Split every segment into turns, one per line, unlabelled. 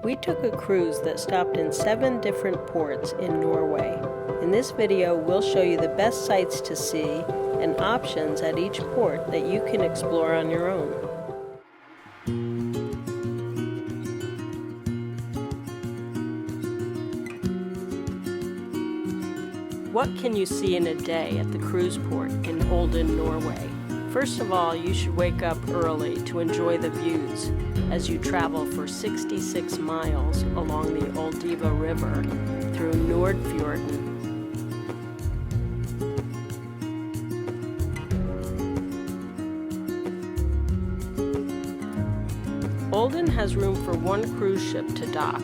We took a cruise that stopped in 7 different ports in Norway. In this video, we'll show you the best sights to see and options at each port that you can explore on your own. What can you see in a day at the cruise port in Olden, Norway? First of all, you should wake up early to enjoy the views as you travel for 66 miles along the Olden River through Nordfjorden. Olden has room for 1 cruise ship to dock,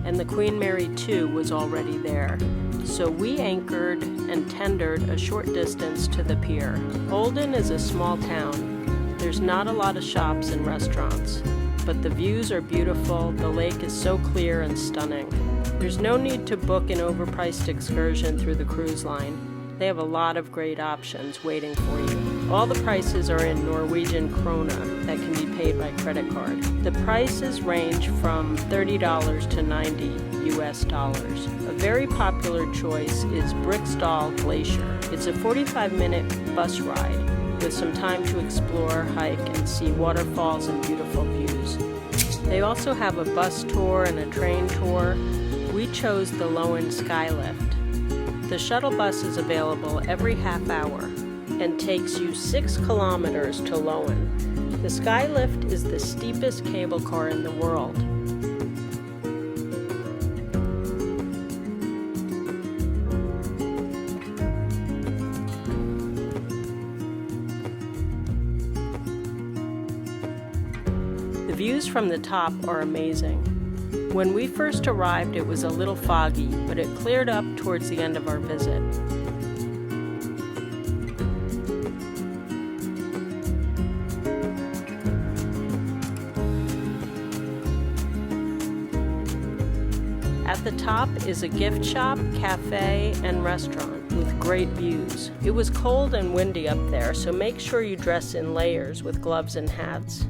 and the Queen Mary 2 was already there. So we anchored and tendered a short distance to the pier. Olden is a small town. There's not a lot of shops and restaurants, but the views are beautiful. The lake is so clear and stunning. There's no need to book an overpriced excursion through the cruise line. They have a lot of great options waiting for you. All the prices are in Norwegian krone that can be paid by credit card. The prices range from $30 to $90 US. A very popular choice is Briksdal Glacier. It's a 45-minute bus ride with some time to explore, hike, and see waterfalls and beautiful views. They also have a bus tour and a train tour. We chose the Loen Skylift. The shuttle bus is available every half hour and takes you 6 kilometers to Loen. The Skylift is the steepest cable car in the world. The views from the top are amazing. When we first arrived, it was a little foggy, but it cleared up towards the end of our visit. At the top is a gift shop, cafe, and restaurant with great views. It was cold and windy up there, so make sure you dress in layers with gloves and hats.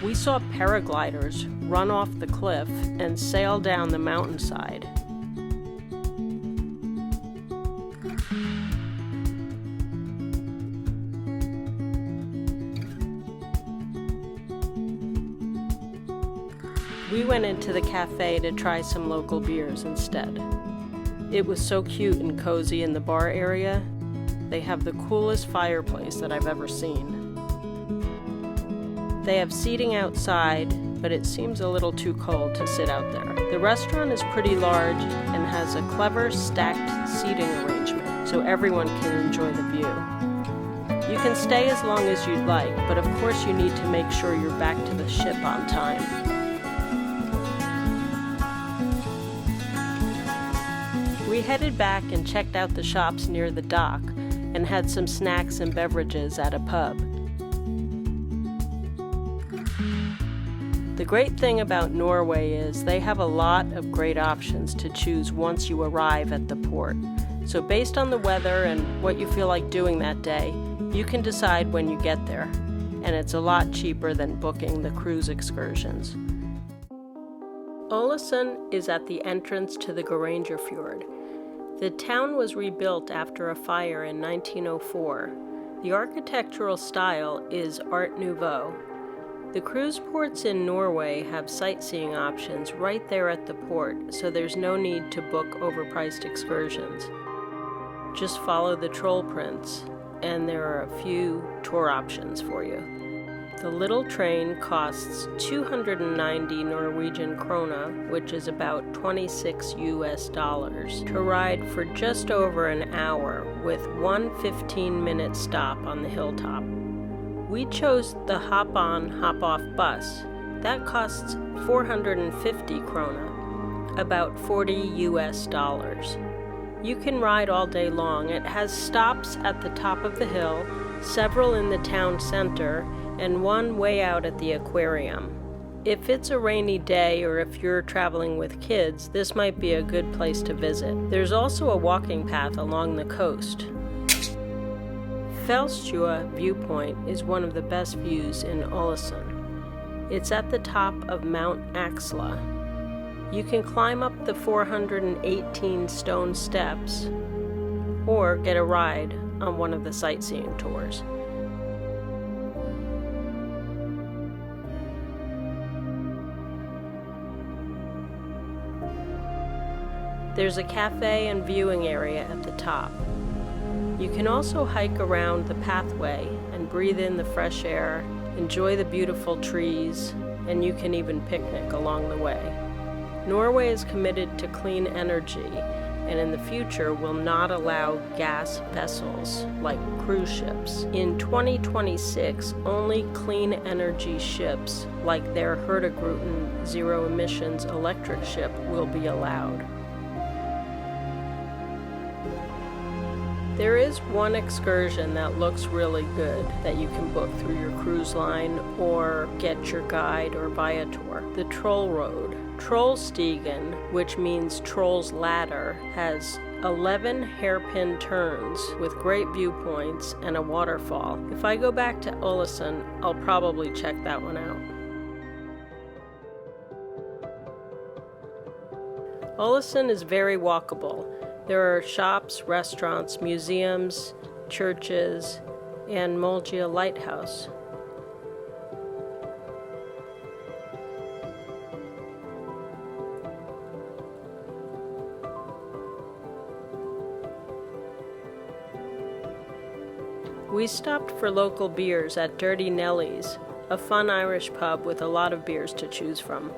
We saw paragliders run off the cliff and sail down the mountainside. We went into the cafe to try some local beers instead. It was so cute and cozy in the bar area. They have the coolest fireplace that I've ever seen. They have seating outside, but it seems a little too cold to sit out there. The restaurant is pretty large and has a clever stacked seating arrangement, so everyone can enjoy the view. You can stay as long as you'd like, but of course you need to make sure you're back to the ship on time. We headed back and checked out the shops near the dock and had some snacks and beverages at a pub. The great thing about Norway is they have a lot of great options to choose once you arrive at the port. So based on the weather and what you feel like doing that day, you can decide when you get there. And it's a lot cheaper than booking the cruise excursions. Ålesund is at the entrance to the Fjord. The town was rebuilt after a fire in 1904. The architectural style is Art Nouveau. The cruise ports in Norway have sightseeing options right there at the port, so there's no need to book overpriced excursions. Just follow the troll prints, and there are a few tour options for you. The little train costs 290 Norwegian krone, which is about $26 US, to ride for just over an hour with 1 15-minute stop on the hilltop. We chose the hop-on, hop-off bus. That costs 450 krone, about $40 US. You can ride all day long. It has stops at the top of the hill, several in the town center, and one way out at the aquarium. If it's a rainy day or if you're traveling with kids, this might be a good place to visit. There's also a walking path along the coast. Fjellstua viewpoint is one of the best views in Olden. It's at the top of Mount Axla. You can climb up the 418 stone steps or get a ride on one of the sightseeing tours. There's a cafe and viewing area at the top. You can also hike around the pathway and breathe in the fresh air, enjoy the beautiful trees, and you can even picnic along the way. Norway is committed to clean energy and in the future will not allow gas vessels like cruise ships. In 2026, only clean energy ships like their Hurtigruten zero emissions electric ship will be allowed. There is one excursion that looks really good that you can book through your cruise line or get your guide or via tour. The Troll Road. Trollstigen, which means Troll's Ladder, has 11 hairpin turns with great viewpoints and a waterfall. If I go back to Olden, I'll probably check that one out. Olden is very walkable. There are shops, restaurants, museums, churches, and Molgia Lighthouse. We stopped for local beers at Dirty Nelly's, a fun Irish pub with a lot of beers to choose from.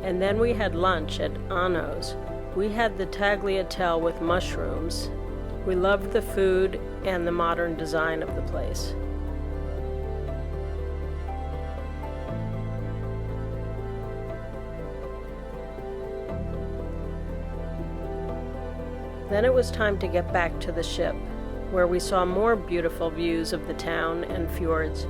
And then we had lunch at Anno's. We had the tagliatelle with mushrooms. We loved the food and the modern design of the place. Then it was time to get back to the ship, where we saw more beautiful views of the town and fjords.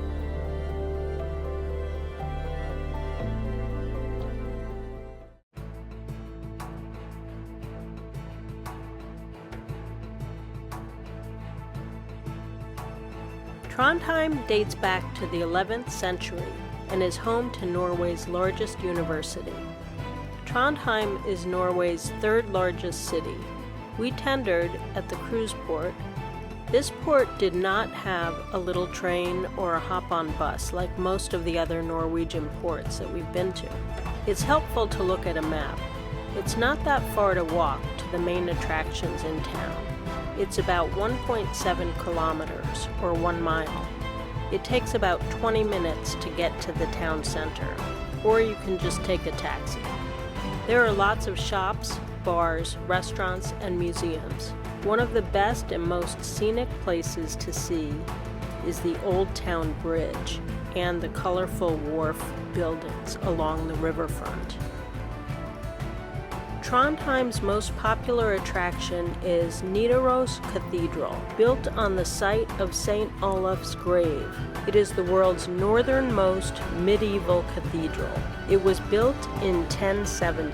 Trondheim dates back to the 11th century and is home to Norway's largest university. Trondheim is Norway's third largest city. We tendered at the cruise port. This port did not have a little train or a hop-on bus like most of the other Norwegian ports that we've been to. It's helpful to look at a map. It's not that far to walk to the main attractions in town. It's about 1.7 kilometers, or 1 mile. It takes about 20 minutes to get to the town center, or you can just take a taxi. There are lots of shops, bars, restaurants, and museums. One of the best and most scenic places to see is the Old Town Bridge and the colorful wharf buildings along the riverfront. Trondheim's most popular attraction is Nidaros Cathedral, built on the site of St. Olaf's grave. It is the world's northernmost medieval cathedral. It was built in 1070.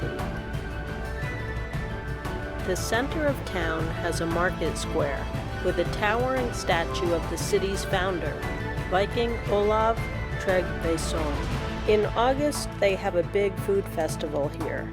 The center of town has a market square with a towering statue of the city's founder, Viking Olav Tryggvason. In August, they have a big food festival here.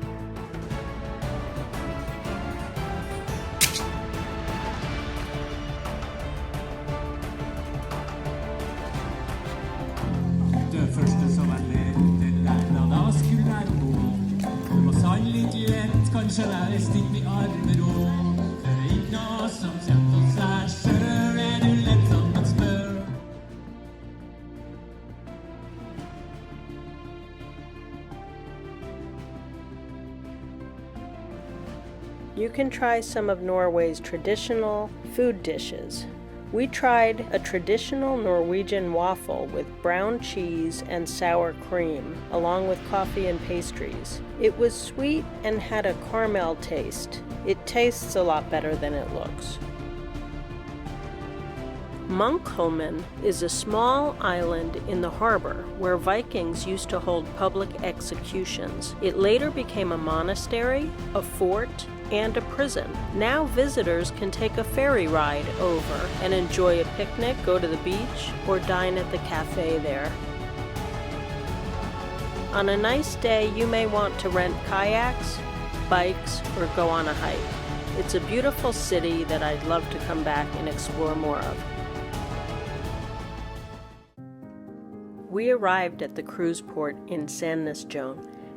You can try some of Norway's traditional food dishes. We tried a traditional Norwegian waffle with brown cheese and sour cream, along with coffee and pastries. It was sweet and had a caramel taste. It tastes a lot better than it looks. Munkholmen is a small island in the harbor where Vikings used to hold public executions. It later became a monastery, a fort, and a prison. Now visitors can take a ferry ride over and enjoy a picnic, go to the beach, or dine at the cafe there. On a nice day, you may want to rent kayaks, bikes, or go on a hike. It's a beautiful city that I'd love to come back and explore more of. We arrived at the cruise port in Sandnes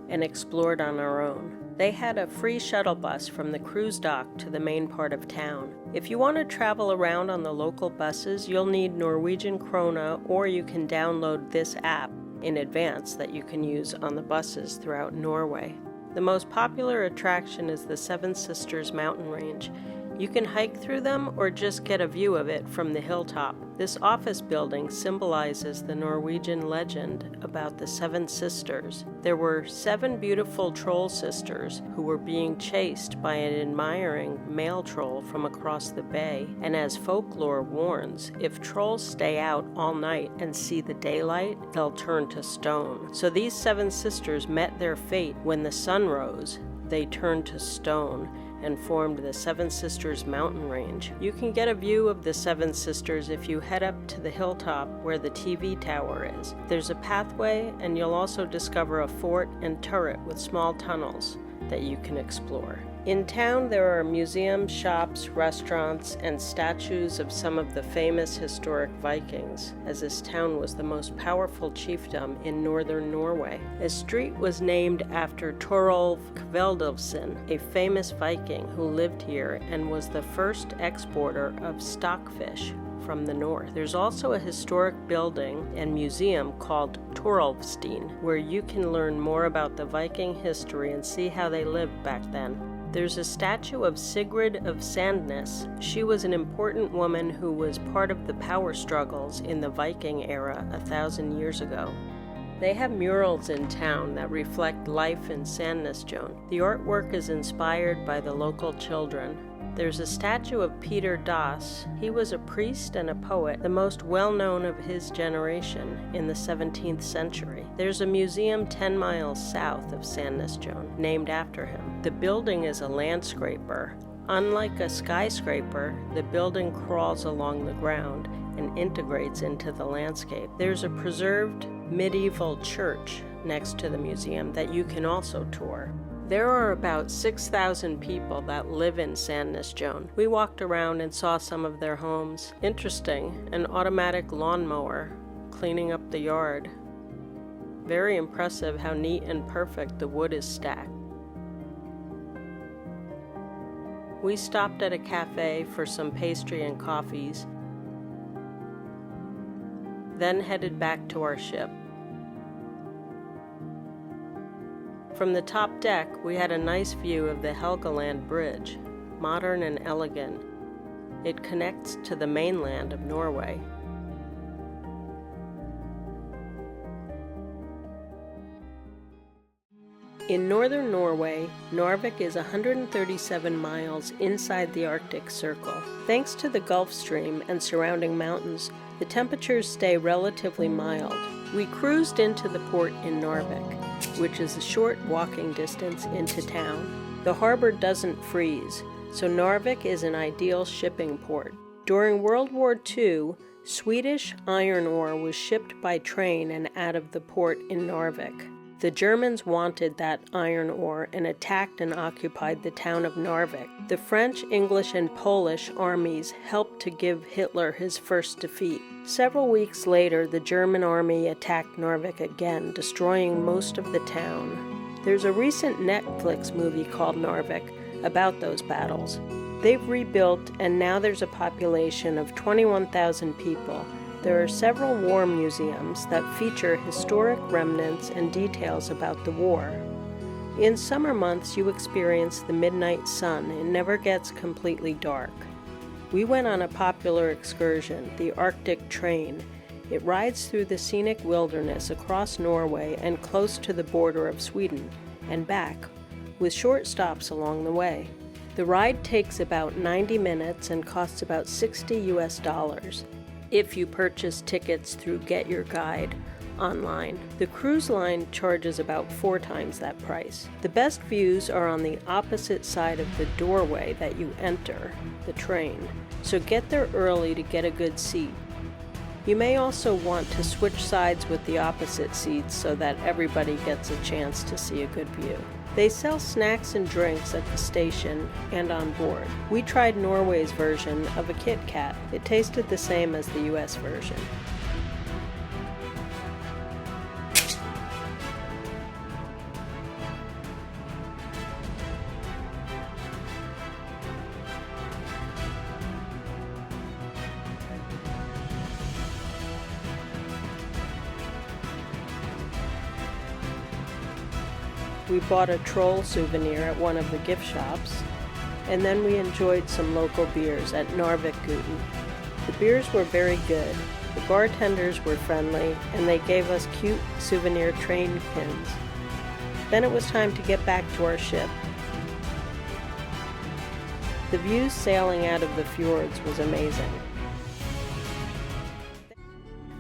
and explored on our own. They had a free shuttle bus from the cruise dock to the main part of town. If you want to travel around on the local buses, you'll need Norwegian krona, or you can download this app in advance that you can use on the buses throughout Norway. The most popular attraction is the Seven Sisters mountain range. You can hike through them or just get a view of it from the hilltop. This office building symbolizes the Norwegian legend about the Seven Sisters. There were 7 beautiful troll sisters who were being chased by an admiring male troll from across the bay. And as folklore warns, if trolls stay out all night and see the daylight, they'll turn to stone. So these 7 sisters met their fate when the sun rose. They turned to stone and formed the Seven Sisters mountain range. You can get a view of the Seven Sisters if you head up to the hilltop where the TV tower is. There's a pathway, and you'll also discover a fort and turret with small tunnels that you can explore. In town, there are museums, shops, restaurants, and statues of some of the famous historic Vikings, as this town was the most powerful chiefdom in northern Norway. A street was named after Torolv Kveldolfsson, a famous Viking who lived here and was the first exporter of stockfish from the north. There's also a historic building and museum called Torolvstien, where you can learn more about the Viking history and see how they lived back then. There's a statue of Sigrid of Sandnes. She was an important woman who was part of the power struggles in the Viking era 1,000 years ago. They have murals in town that reflect life in Sandnes. The artwork is inspired by the local children. There's a statue of Peter Dass. He was a priest and a poet, the most well-known of his generation in the 17th century. There's a museum 10 miles south of Sandnes, named after him. The building is a landscraper. Unlike a skyscraper, the building crawls along the ground and integrates into the landscape. There's a preserved medieval church next to the museum that you can also tour. There are about 6,000 people that live in Sandnes. We walked around and saw some of their homes. Interesting, an automatic lawnmower cleaning up the yard. Very impressive how neat and perfect the wood is stacked. We stopped at a cafe for some pastry and coffees, then headed back to our ship. From the top deck, we had a nice view of the Helgeland Bridge, modern and elegant. It connects to the mainland of Norway. In northern Norway, Narvik is 137 miles inside the Arctic Circle. Thanks to the Gulf Stream and surrounding mountains, the temperatures stay relatively mild. We cruised into the port in Narvik, which is a short walking distance into town. The harbor doesn't freeze, so Narvik is an ideal shipping port. During World War II, Swedish iron ore was shipped by train and out of the port in Narvik. The Germans wanted that iron ore and attacked and occupied the town of Narvik. The French, English, and Polish armies helped to give Hitler his first defeat. Several weeks later, the German army attacked Narvik again, destroying most of the town. There's a recent Netflix movie called Narvik about those battles. They've rebuilt, and now there's a population of 21,000 people. There are several war museums that feature historic remnants and details about the war. In summer months, you experience the midnight sun. It never gets completely dark. We went on a popular excursion, the Arctic Train. It rides through the scenic wilderness across Norway and close to the border of Sweden, and back, with short stops along the way. The ride takes about 90 minutes and costs about $60 US. if you purchase tickets through Get Your Guide online. The cruise line charges about 4 times that price. The best views are on the opposite side of the doorway that you enter the train, so get there early to get a good seat. You may also want to switch sides with the opposite seats so that everybody gets a chance to see a good view. They sell snacks and drinks at the station and on board. We tried Norway's version of a Kit Kat. It tasted the same as the US version. We bought a troll souvenir at one of the gift shops, and then we enjoyed some local beers at Norvi. The beers were very good, the bartenders were friendly, and they gave us cute souvenir train pins. Then it was time to get back to our ship. The views sailing out of the fjords was amazing.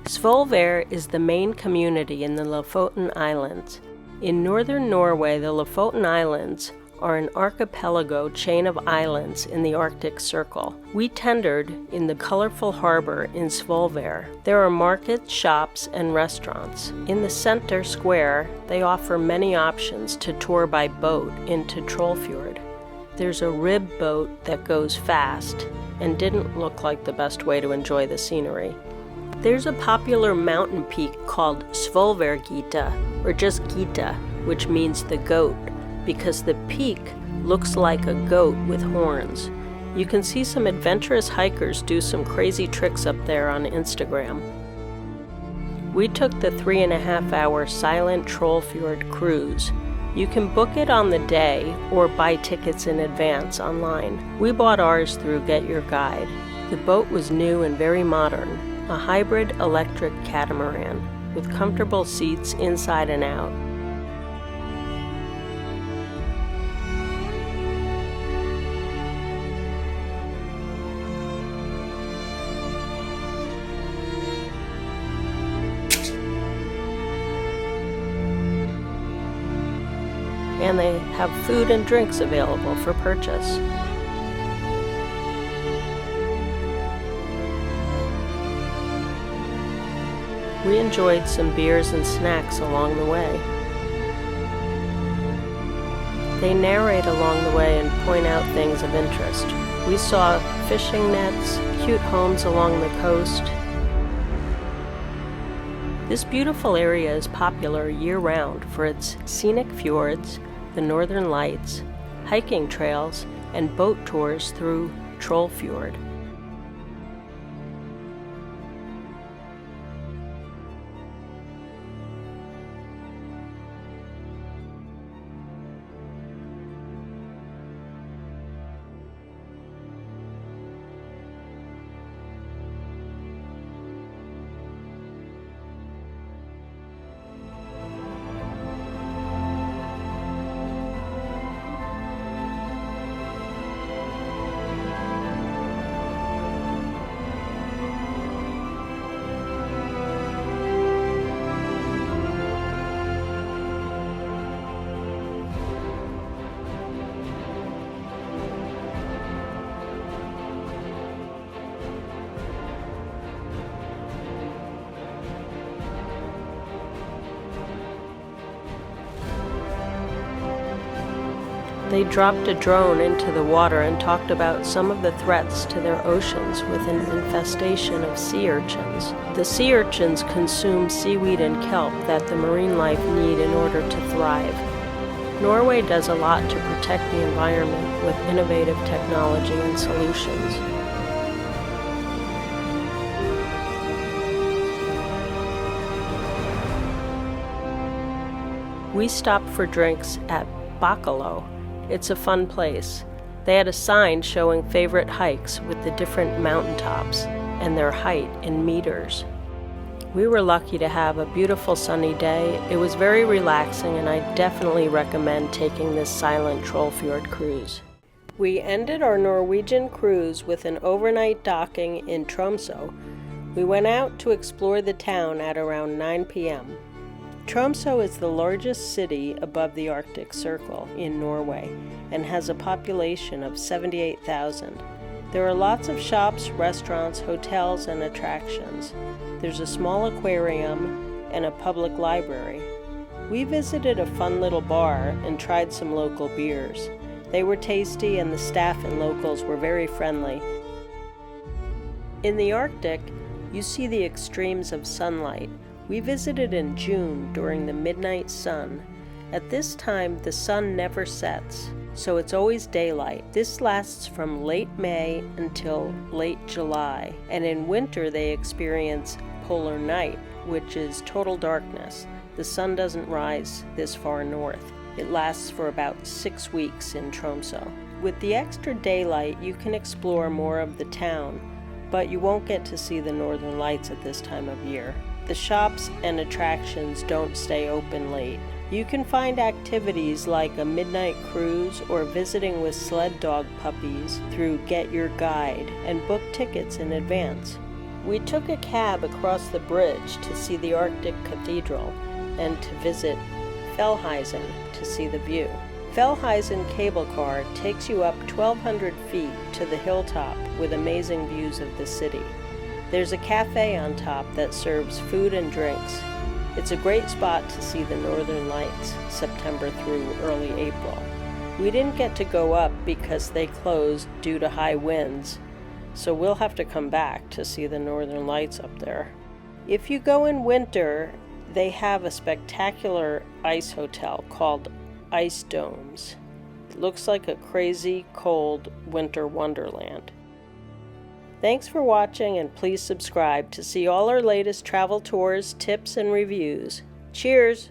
Svolvær is the main community in the Lofoten Islands. In northern Norway, the Lofoten Islands are an archipelago chain of islands in the Arctic Circle. We tendered in the colorful harbor in Svolvær. There are markets, shops, and restaurants. In the center square, they offer many options to tour by boat into Trollfjord. There's a rib boat that goes fast and didn't look like the best way to enjoy the scenery. There's a popular mountain peak called Svolværgita, or just Gita, which means the goat, because the peak looks like a goat with horns. You can see some adventurous hikers do some crazy tricks up there on Instagram. We took the 3.5-hour Silent Trollfjord cruise. You can book it on the day or buy tickets in advance online. We bought ours through Get Your Guide. The boat was new and very modern, a hybrid electric catamaran with comfortable seats inside and out. And they have food and drinks available for purchase. We enjoyed some beers and snacks along the way. They narrate along the way and point out things of interest. We saw fishing nets, cute homes along the coast. This beautiful area is popular year-round for its scenic fjords, the northern lights, hiking trails, and boat tours through Trollfjord. They dropped a drone into the water and talked about some of the threats to their oceans with an infestation of sea urchins. The sea urchins consume seaweed and kelp that the marine life need in order to thrive. Norway does a lot to protect the environment with innovative technology and solutions. We stopped for drinks at Bakkalo. It's a fun place. They had a sign showing favorite hikes with the different mountaintops and their height in meters. We were lucky to have a beautiful sunny day. It was very relaxing, and I definitely recommend taking this silent Trollfjord cruise. We ended our Norwegian cruise with an overnight docking in Tromsø. We went out to explore the town at around 9 p.m. Tromsø is the largest city above the Arctic Circle in Norway and has a population of 78,000. There are lots of shops, restaurants, hotels, and attractions. There's a small aquarium and a public library. We visited a fun little bar and tried some local beers. They were tasty and the staff and locals were very friendly. In the Arctic, you see the extremes of sunlight. We visited in June during the midnight sun. At this time, the sun never sets, so it's always daylight. This lasts from late May until late July, and in winter they experience polar night, which is total darkness. The sun doesn't rise this far north. It lasts for about 6 weeks in Tromsø. With the extra daylight, you can explore more of the town, but you won't get to see the northern lights at this time of year. The shops and attractions don't stay open late. You can find activities like a midnight cruise or visiting with sled dog puppies through Get Your Guide and book tickets in advance. We took a cab across the bridge to see the Arctic Cathedral and to visit Fjellheisen to see the view. Fjellheisen cable car takes you up 1,200 feet to the hilltop with amazing views of the city. There's a cafe on top that serves food and drinks. It's a great spot to see the northern lights, September through early April. We didn't get to go up because they closed due to high winds, so we'll have to come back to see the northern lights up there. If you go in winter, they have a spectacular ice hotel called Ice Domes. It looks like a crazy, cold winter wonderland. Thanks for watching, and please subscribe to see all our latest travel tours, tips, and reviews. Cheers!